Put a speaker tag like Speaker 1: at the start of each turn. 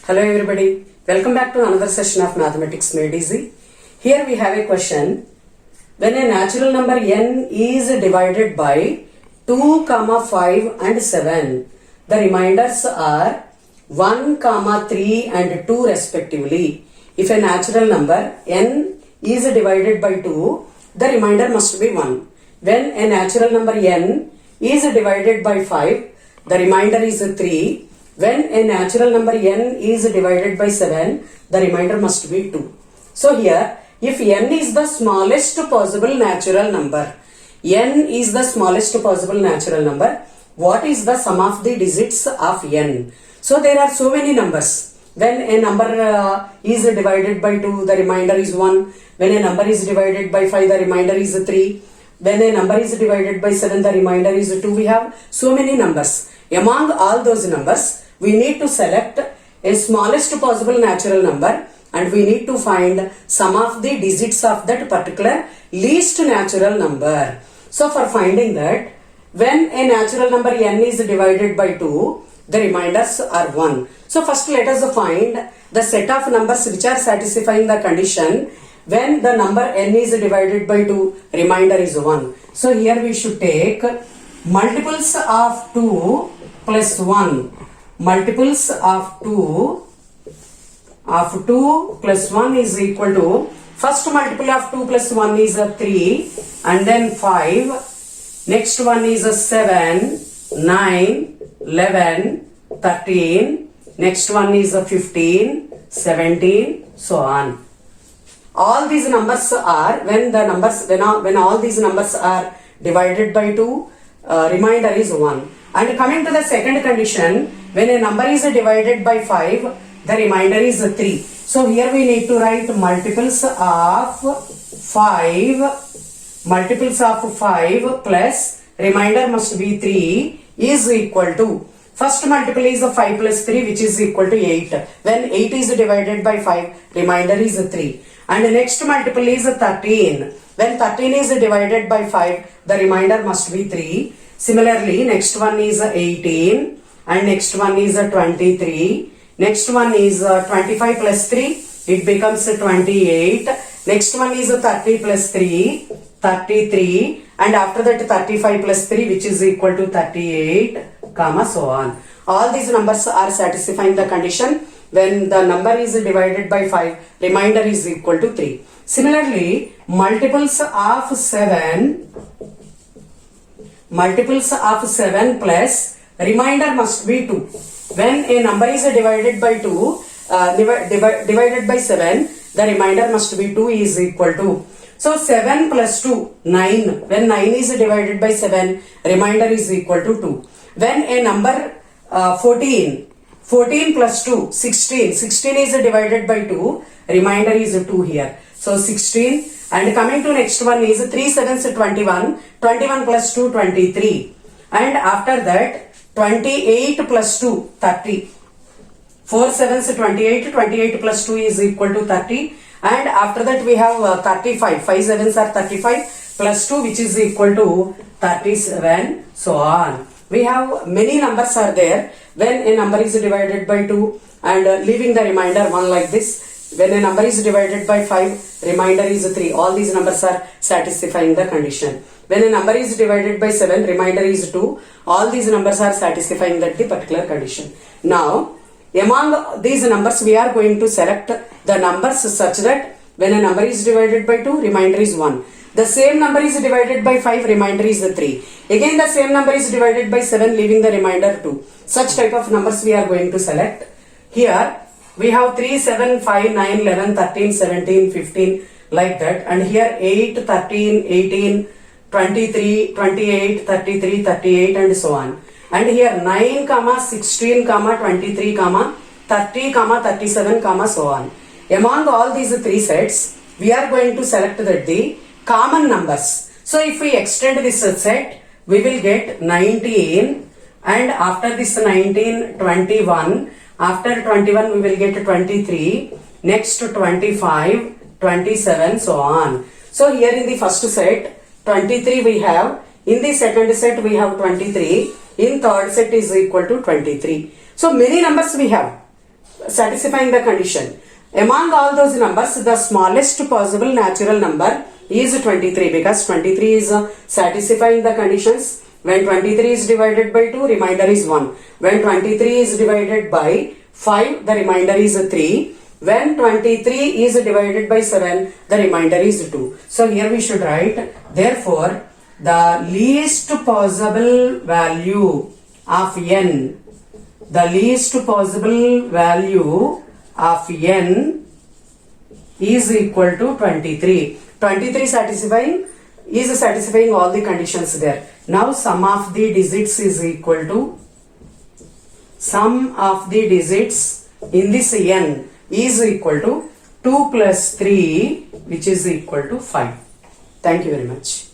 Speaker 1: Hello everybody, welcome back to another session of Mathematics Made Easy. Here we have a question. When a natural number n is divided by 2, 5 and 7, the remainders are 1, 3 and 2 respectively. If a natural number n is divided by 2, the remainder must be 1. When a natural number n is divided by 5, the remainder is 3. When a natural number n is divided by 7, the remainder must be 2. So here, if n is the smallest possible natural number, n is the smallest possible natural number, what is the sum of the digits of n? So there are so many numbers. When a number is divided by 2, the remainder is 1. When a number is divided by 5, the remainder is 3. When a number is divided by 7, the remainder is 2. We have so many numbers. Among all those numbers, we need to select a smallest possible natural number and we need to find sum of the digits of that particular least natural number. So for finding that, when a natural number n is divided by 2, the remainders are 1. So first let us find the set of numbers which are satisfying the condition when the number n is divided by 2, remainder is 1. So here we should take multiples of 2 plus 1. Multiples of 2 plus 1 is equal to, first multiple of 2 plus 1 is 3 and then 5, next one is 7, 9, 11, 13, next one is 15, 17, so on. All these numbers are, when all these numbers are divided by 2, remainder is 1. And coming to the second condition, when a number is divided by 5, the remainder is 3. So here we need to write multiples of 5 plus remainder must be 3 is equal to, first multiple is 5 plus 3 which is equal to 8. When 8 is divided by 5, remainder is 3. And the next multiple is 13. When 13 is divided by 5, the remainder must be 3. Similarly, next one is 18 and next one is 23. Next one is 25 plus 3, it becomes 28. Next one is 30 plus 3, 33. And after that 35 plus 3 which is equal to 38, so on. All these numbers are satisfying the condition when the number is divided by 5, remainder is equal to 3. Similarly, multiples of 7 plus remainder must be 2. When a number is divided by 2, divided by 7, the remainder must be 2 is equal to. So 7 plus 2, 9. When 9 is divided by 7, remainder is equal to 2. When a number 14 plus 2, 16. 16 is divided by 2, remainder is 2 here. So 16. And coming to next one is 3 sevens 21. 21 plus 2, 23. And after that, 28 plus 2, 30. 4 sevens 28. 28 plus 2 is equal to 30. And after that we have 35. 5 sevens are 35 plus 2 which is equal to 37. So on. We have many numbers are there when a number is divided by 2 and leaving the remainder 1 like this. When a number is divided by 5, remainder is 3. All these numbers are satisfying the condition. When a number is divided by 7, remainder is 2. All these numbers are satisfying that the particular condition. Now, among these numbers, we are going to select the numbers such that when a number is divided by 2, remainder is 1. The same number is divided by 5, remainder is 3. Again, the same number is divided by 7, leaving the remainder 2. Such type of numbers we are going to select. Here, we have 3, 7, 5, 9, 11, 13, 17, 15 like that. And here 8, 13, 18, 23, 28, 33, 38 and so on. And here 9, 16, 23, 30, 37, so on. Among all these three sets, we are going to select the common numbers. So if we extend this set, we will get 19 and after this 19, 21. After 21 we will get 23, next 25, 27, so on. So here in the first set 23 we have, in the second set we have 23, in third set is equal to 23. So many numbers we have. satisfying the condition. Among all those numbers, the smallest possible natural number is 23 because 23 is satisfying the conditions. When 23 is divided by 2, remainder is 1. When 23 is divided by 5, the remainder is 3. When 23 is divided by 7, the remainder is 2. So here we should write, therefore, the least possible value of n, the least possible value of n is equal to 23. 23 is satisfying all the conditions there. Now sum of the digits is equal to, sum of the digits in this n is equal to 2 plus 3, which is equal to 5. Thank you very much.